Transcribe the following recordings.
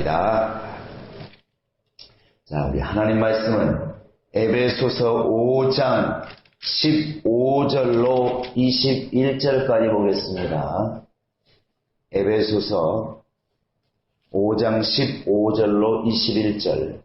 시작합니다. 자, 우리 하나님 말씀은 에베소서 5장 15절로 21절까지 보겠습니다. 에베소서 5장 15절로 21절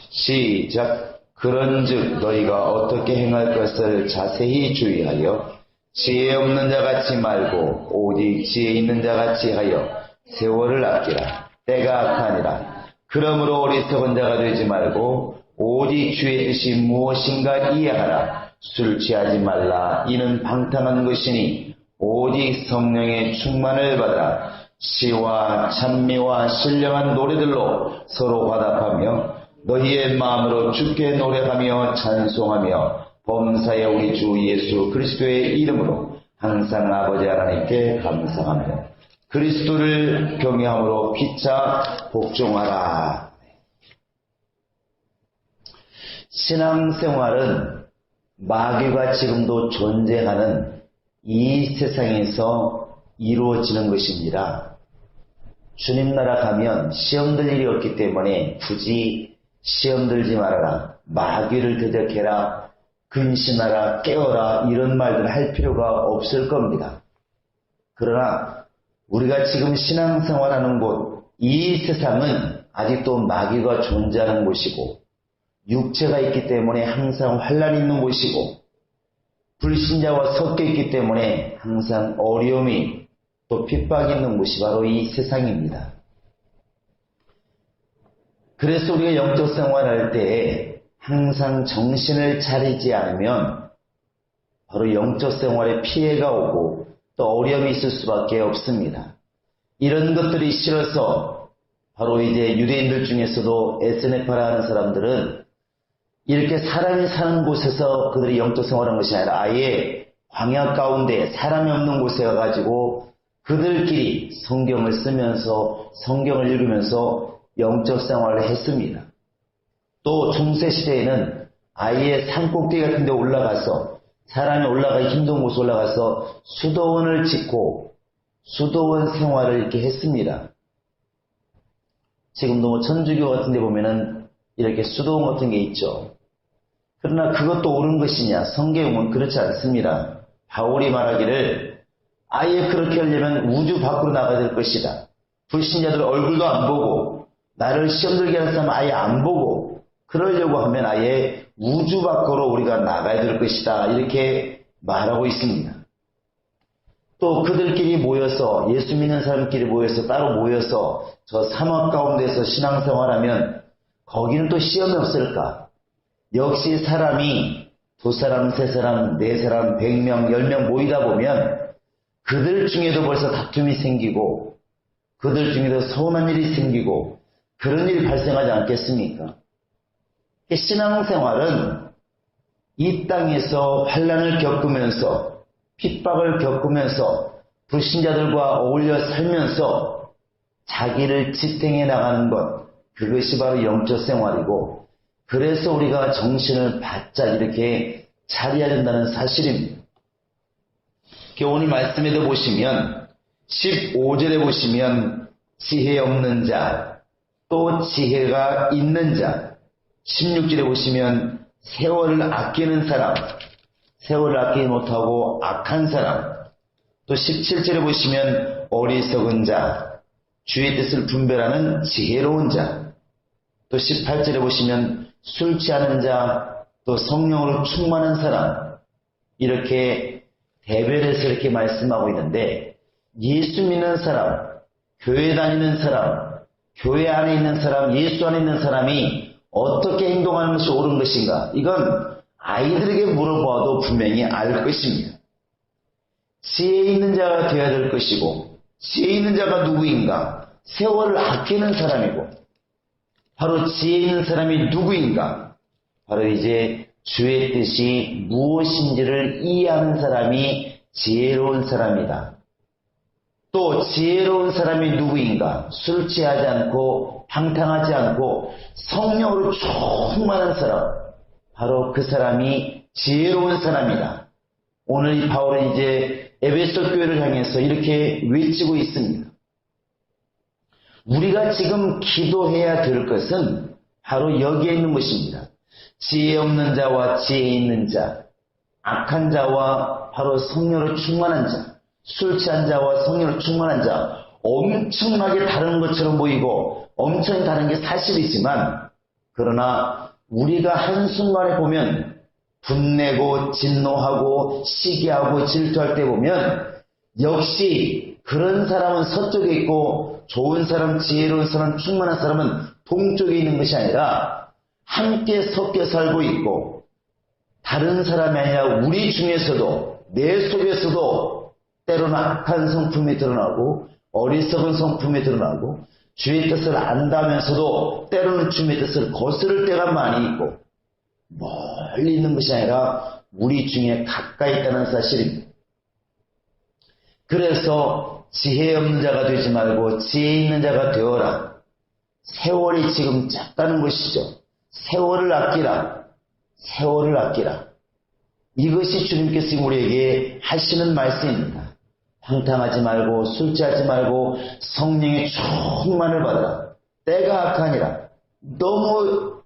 시작. 그런즉 너희가 어떻게 행할 것을 자세히 주의하여 지혜 없는 자같이 말고 오직 지혜 있는 자같이 하여 세월을 아끼라. 때가 악하니라. 그러므로 어리석은 자가 되지 말고 오직 주의 뜻이 무엇인가 이해하라. 술 취하지 말라. 이는 방탕한 것이니 오직 성령의 충만을 받아 시와 찬미와 신령한 노래들로 서로 화답하며 너희의 마음으로 주께 노래하며 찬송하며 범사의 우리 주 예수 그리스도의 이름으로 항상 아버지 하나님께 감사하며 그리스도를 경외함으로 피차 복종하라. 신앙생활은 마귀가 지금도 존재하는 이 세상에서 이루어지는 것입니다. 주님 나라 가면 시험 들 일이 없기 때문에 굳이 시험 들지 말아라, 마귀를 대적해라, 근신하라, 깨어라 이런 말들을 할 필요가 없을 겁니다. 그러나 우리가 지금 신앙생활하는 곳, 이 세상은 아직도 마귀가 존재하는 곳이고 육체가 있기 때문에 항상 환난이 있는 곳이고 불신자와 섞여 있기 때문에 항상 어려움이 또 핍박이 있는 곳이 바로 이 세상입니다. 그래서 우리가 영적 생활할 때 항상 정신을 차리지 않으면 바로 영적 생활에 피해가 오고 또 어려움이 있을 수밖에 없습니다. 이런 것들이 싫어서 바로 이제 유대인들 중에서도 에스네파라 하는 사람들은 이렇게 사람이 사는 곳에서 그들이 영적 생활하는 것이 아니라 아예 광야 가운데 사람이 없는 곳에 가가지고 그들끼리 성경을 쓰면서 성경을 읽으면서 영적 생활을 했습니다. 또 중세시대에는 아예 산꼭대기 같은 데 올라가서 사람이 올라가기 힘든 곳에 올라가서 수도원을 짓고 수도원 생활을 이렇게 했습니다. 지금도 뭐 천주교 같은 데 보면은 이렇게 수도원 같은 게 있죠. 그러나 그것도 옳은 것이냐? 성경은 그렇지 않습니다. 바울이 말하기를 아예 그렇게 하려면 우주 밖으로 나가야 될 것이다. 불신자들 얼굴도 안 보고 나를 시험 들게 하는 사람 아예 안 보고 그러려고 하면 아예 우주 밖으로 우리가 나가야 될 것이다. 이렇게 말하고 있습니다. 또 그들끼리 모여서 예수 믿는 사람끼리 모여서 따로 모여서 저 사막 가운데서 신앙생활하면 거기는 또 시험이 없을까? 역시 사람이 2사람, 3사람, 4사람, 100명, 10명 모이다 보면 그들 중에도 벌써 다툼이 생기고 그들 중에도 서운한 일이 생기고 그런 일이 발생하지 않겠습니까? 신앙생활은 이 땅에서 환난을 겪으면서 핍박을 겪으면서 불신자들과 어울려 살면서 자기를 지탱해 나가는 것, 그것이 바로 영적 생활이고 그래서 우리가 정신을 바짝 이렇게 차려야 된다는 사실입니다. 오늘 말씀에도 보시면 15절에 보시면 지혜 없는 자, 또 지혜가 있는 자, 16절에 보시면 세월을 아끼는 사람, 세월을 아끼지 못하고 악한 사람, 또 17절에 보시면 어리석은 자, 주의 뜻을 분별하는 지혜로운 자, 또 18절에 보시면 술 취하는 자, 또 성령으로 충만한 사람, 이렇게 대별해서 이렇게 말씀하고 있는데 예수 믿는 사람, 교회 다니는 사람, 교회 안에 있는 사람, 예수 안에 있는 사람이 어떻게 행동하는 것이 옳은 것인가? 이건 아이들에게 물어봐도 분명히 알 것입니다. 지혜 있는 자가 되어야 될 것이고 지혜 있는 자가 누구인가? 세월을 아끼는 사람이고 바로 지혜 있는 사람이 누구인가? 바로 이제 주의 뜻이 무엇인지를 이해하는 사람이 지혜로운 사람이다. 또 지혜로운 사람이 누구인가? 술 취하지 않고 방탕하지 않고 성령으로 충만한 사람, 바로 그 사람이 지혜로운 사람이다. 오늘 이 바울은 이제 에베소 교회를 향해서 이렇게 외치고 있습니다. 우리가 지금 기도해야 될 것은 바로 여기에 있는 것입니다. 지혜 없는 자와 지혜 있는 자, 악한 자와 바로 성령으로 충만한 자, 술 취한 자와 성령으로 충만한 자, 엄청나게 다른 것처럼 보이고 엄청 다른 게 사실이지만, 그러나 우리가 한순간에 보면 분내고 진노하고 시기하고 질투할 때 보면 역시 그런 사람은 서쪽에 있고 좋은 사람, 지혜로운 사람, 충만한 사람은 동쪽에 있는 것이 아니라 함께 섞여 살고 있고, 다른 사람이 아니라 우리 중에서도 내 속에서도 때로는 악한 성품이 드러나고 어리석은 성품이 드러나고 주의 뜻을 안다면서도 때로는 주의 뜻을 거스를 때가 많이 있고, 멀리 있는 것이 아니라 우리 중에 가까이 있다는 사실입니다. 그래서 지혜 없는 자가 되지 말고 지혜 있는 자가 되어라. 세월이 지금 짧다는 것이죠. 세월을 아끼라. 세월을 아끼라. 이것이 주님께서 우리에게 하시는 말씀입니다. 방탕하지 말고 술 취하지 말고 성령의 충만을 받아라. 때가 악하니라. 너무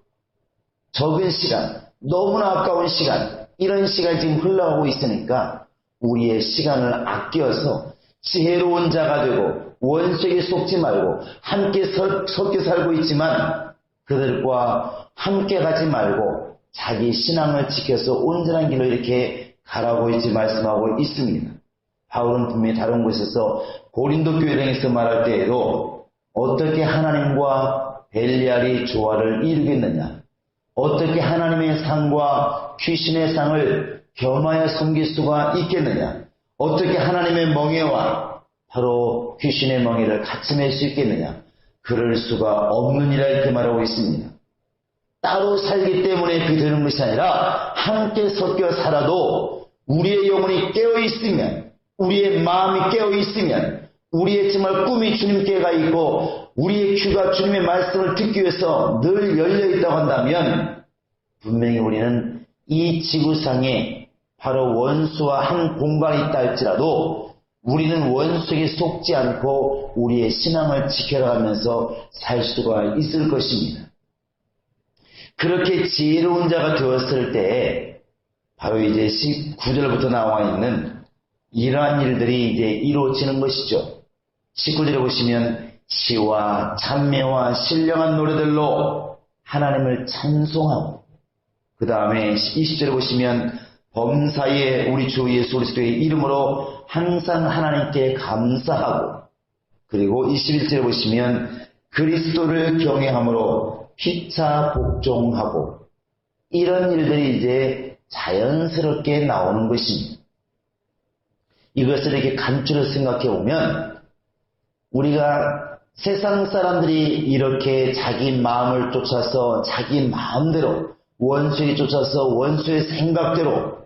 적은 시간, 너무나 아까운 시간, 이런 시간이 지금 흘러가고 있으니까 우리의 시간을 아껴서 지혜로운 자가 되고 원수에게 속지 말고 함께 섞여 살고 있지만 그들과 함께 가지 말고 자기 신앙을 지켜서 온전한 길로 이렇게 가라고 이렇게 말씀하고 있습니다. 바울은 분명히 다른 곳에서 고린도 교회에서 말할 때에도 어떻게 하나님과 벨리알이 조화를 이루겠느냐, 어떻게 하나님의 상과 귀신의 상을 겸하여 섬길 수가 있겠느냐, 어떻게 하나님의 멍에와 바로 귀신의 멍에를 같이 맬 수 있겠느냐, 그럴 수가 없느니라 이렇게 말하고 있습니다. 따로 살기 때문에 되는 것이 아니라 함께 섞여 살아도 우리의 영혼이 깨어있으면, 우리의 마음이 깨어있으면, 우리의 정말 꿈이 주님께 가 있고 우리의 귀가 주님의 말씀을 듣기 위해서 늘 열려있다고 한다면 분명히 우리는 이 지구상에 바로 원수와 한 공간이 있다 할지라도 우리는 원수에게 속지 않고 우리의 신앙을 지켜가면서 살 수가 있을 것입니다. 그렇게 지혜로운 자가 되었을 때 바로 이제 19절부터 나와 있는 이러한 일들이 이제 이루어지는 것이죠. 19절에 보시면 시와 찬미와 신령한 노래들로 하나님을 찬송하고, 그 다음에 20절에 보시면 범사에 우리 주 예수 그리스도의 이름으로 항상 하나님께 감사하고, 그리고 21절에 보시면 그리스도를 경외함으로 피차 복종하고, 이런 일들이 이제 자연스럽게 나오는 것입니다. 이것을 이렇게 간추려 생각해 보면 우리가 세상 사람들이 이렇게 자기 마음을 쫓아서 자기 마음대로 원수에 쫓아서 원수의 생각대로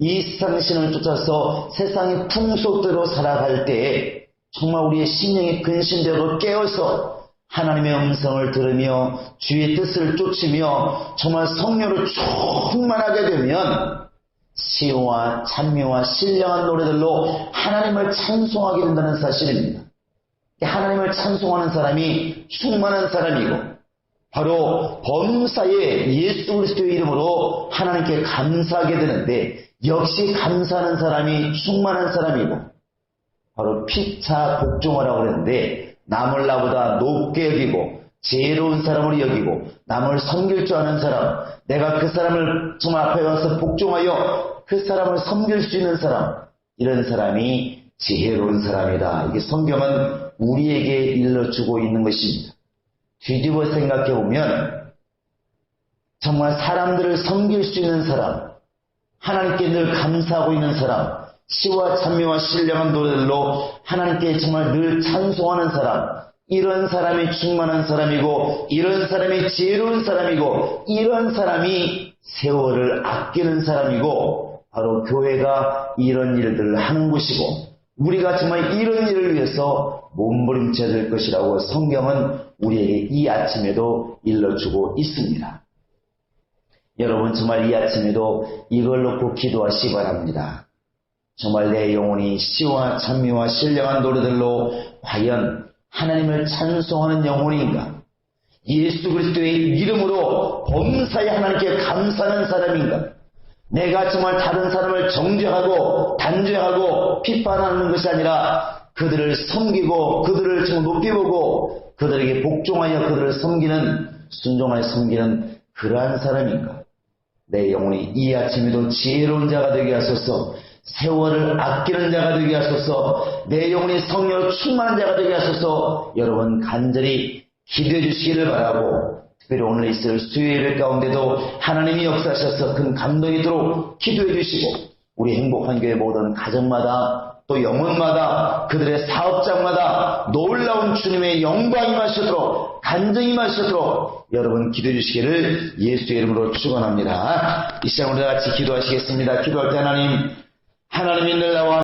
이 세상 신을 쫓아서 세상의 풍속대로 살아갈 때에 정말 우리의 심령이 근심되고 깨어서 하나님의 음성을 들으며 주의 뜻을 쫓으며 정말 성령을 충만하게 되면 시와 찬미와 신령한 노래들로 하나님을 찬송하게 된다는 사실입니다. 하나님을 찬송하는 사람이 충만한 사람이고 바로 범사에 예수 그리스도의 이름으로 하나님께 감사하게 되는데, 역시 감사하는 사람이 충만한 사람이고 바로 피차 복종하라고 그랬는데, 남을 나보다 높게 여기고 지혜로운 사람으로 여기고 남을 섬길 줄 아는 사람, 내가 그 사람을 정말 앞에 가서 복종하여 그 사람을 섬길 수 있는 사람, 이런 사람이 지혜로운 사람이다. 이게 성경은 우리에게 일러주고 있는 것입니다. 뒤집어 생각해 보면 정말 사람들을 섬길 수 있는 사람, 하나님께 늘 감사하고 있는 사람, 시와 찬미와 신령한 노래들로 하나님께 정말 늘 찬송하는 사람, 이런 사람이 충만한 사람이고 이런 사람이 지혜로운 사람이고 이런 사람이 세월을 아끼는 사람이고 바로 교회가 이런 일들을 하는 곳이고 우리가 정말 이런 일을 위해서 몸부림쳐야 될 것이라고 성경은 우리에게 이 아침에도 일러주고 있습니다. 여러분 정말 이 아침에도 이걸 놓고 기도하시기 바랍니다. 정말 내 영혼이 시와 찬미와 신령한 노래들로 과연 하나님을 찬송하는 영혼인가? 예수 그리스도의 이름으로 범사에 하나님께 감사하는 사람인가? 내가 정말 다른 사람을 정죄하고 단죄하고 비판하는 것이 아니라 그들을 섬기고 그들을 정말 높이 보고 그들에게 복종하여 그들을 섬기는, 순종하여 섬기는 그러한 사람인가? 내 영혼이 이 아침에도 지혜로운 자가 되게 하소서. 세월을 아끼는 자가 되게 하소서. 내 영혼이 성령으로 충만한 자가 되게 하소서. 여러분 간절히 기도해 주시기를 바라고, 특별히 오늘 있을 수요예배 가운데도 하나님이 역사하셔서 큰 감동이 있도록 기도해 주시고, 우리 행복한 교회 모든 가정마다 또 영혼마다 그들의 사업장마다 놀라운 주님의 영광이 임하시도록, 간증이 임하시도록 여러분 기도해 주시기를 예수의 이름으로 축원합니다. 이 시간 우리 다 같이 기도하시겠습니다. 기도할 때 하나님이 늘 나와